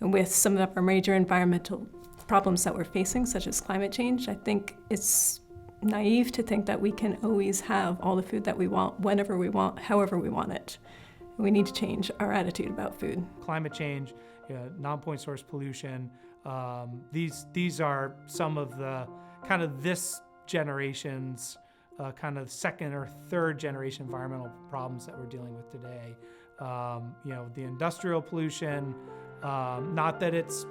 And with some of our major environmental problems that we're facing, such as climate change, I think it's naive to think that we can always have all the food that we want, whenever we want, however we want it. We need to change our attitude about food. Climate change, non-point source pollution, these are some of the kind of this generation's kind of second or third generation environmental problems that we're dealing with today. The industrial pollution, not that it's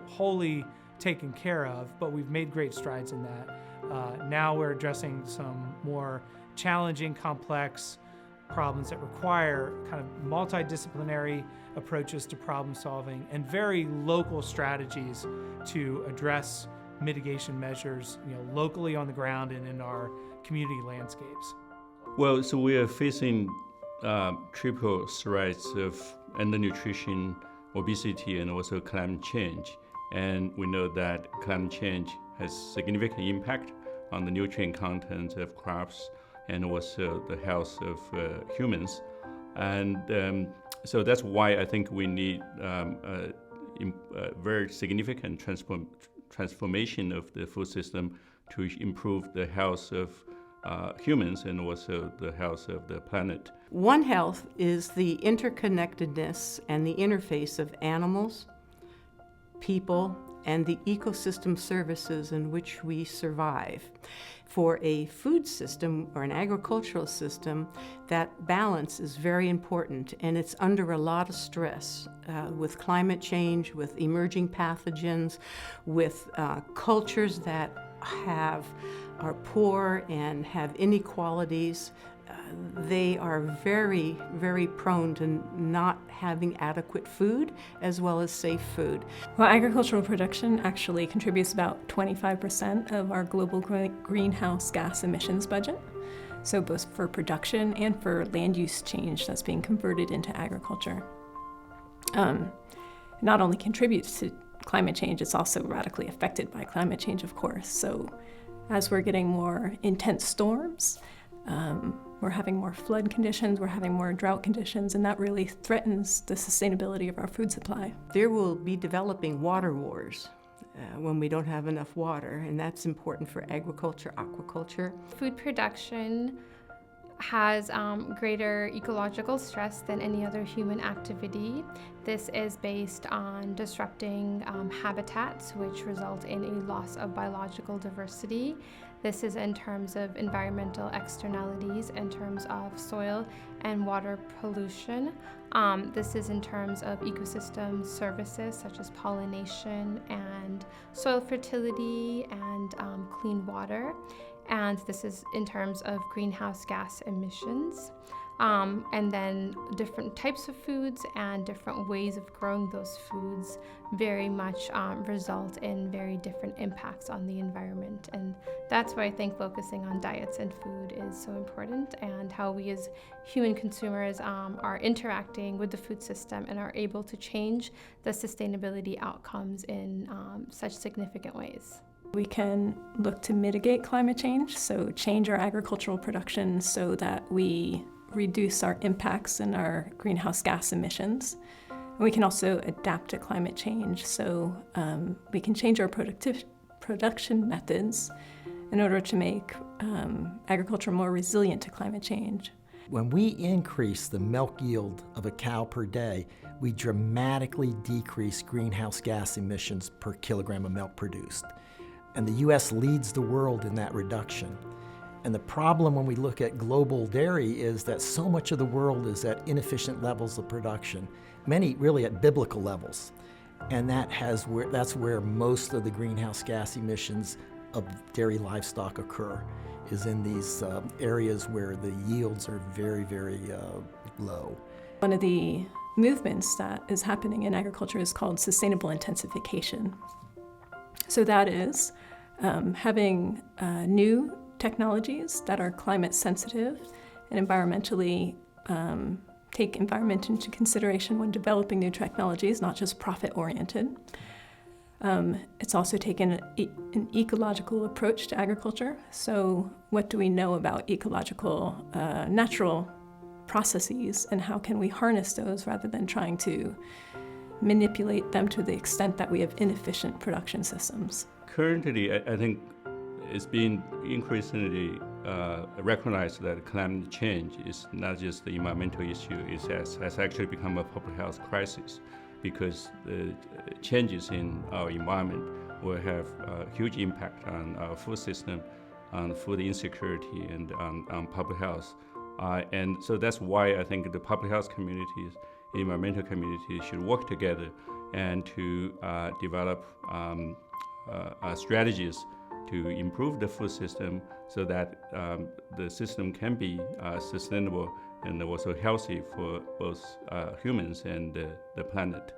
wholly taken care of, but we've made great strides in that. Now we're addressing some more challenging, complex problems that require kind of multidisciplinary approaches to problem solving and very local strategies to address mitigation measures, locally on the ground and in our community landscapes. Well, so we are facing triple threats of undernutrition, obesity, and also climate change. And we know that climate change has significant impact on the nutrient content of crops and also the health of humans. And so that's why I think we need a very significant transformation of the food system to improve the health of humans and also the health of the planet. One Health is the interconnectedness and the interface of animals, people, and the ecosystem services in which we survive. For a food system or an agricultural system, that balance is very important, and it's under a lot of stress with climate change, with emerging pathogens, with cultures that are poor and have inequalities. They are very, very prone to not having adequate food as well as safe food. Well, agricultural production actually contributes about 25% of our global greenhouse gas emissions budget. So both for production and for land use change that's being converted into agriculture. Not only contributes to climate change, it's also radically affected by climate change, of course. So as we're getting more intense storms, we're having more flood conditions, we're having more drought conditions, and that really threatens the sustainability of our food supply. There will be developing water wars when we don't have enough water, and that's important for agriculture, aquaculture. Food production has greater ecological stress than any other human activity. This is based on disrupting habitats, which result in a loss of biological diversity. This is in terms of environmental externalities, in terms of soil and water pollution. This is in terms of ecosystem services such as pollination and soil fertility and clean water. And this is in terms of greenhouse gas emissions. And then different types of foods and different ways of growing those foods very much result in very different impacts on the environment. And that's why I think focusing on diets and food is so important, and how we as human consumers are interacting with the food system and are able to change the sustainability outcomes in such significant ways. We can look to mitigate climate change, so change our agricultural production so that we reduce our impacts and our greenhouse gas emissions. And we can also adapt to climate change, so we can change our production methods in order to make agriculture more resilient to climate change. When we increase the milk yield of a cow per day, we dramatically decrease greenhouse gas emissions per kilogram of milk produced. And the U.S. leads the world in that reduction. And the problem when we look at global dairy is that so much of the world is at inefficient levels of production, many really at biblical levels. And that's where most of the greenhouse gas emissions of dairy livestock occur, is in these areas where the yields are very, very low. One of the movements that is happening in agriculture is called sustainable intensification. So that is having new technologies that are climate sensitive and environmentally take environment into consideration when developing new technologies, not just profit oriented. It's also taken an ecological approach to agriculture. So what do we know about ecological natural processes, and how can we harness those rather than trying to manipulate them to the extent that we have inefficient production systems? Currently, I think it's been increasingly recognized that climate change is not just the environmental issue, it has actually become a public health crisis, because the changes in our environment will have a huge impact on our food system, on food insecurity, and on public health. And so that's why I think the public health communities, the environmental communities should work together and to develop strategies to improve the food system so that the system can be sustainable and also healthy for both humans and the planet.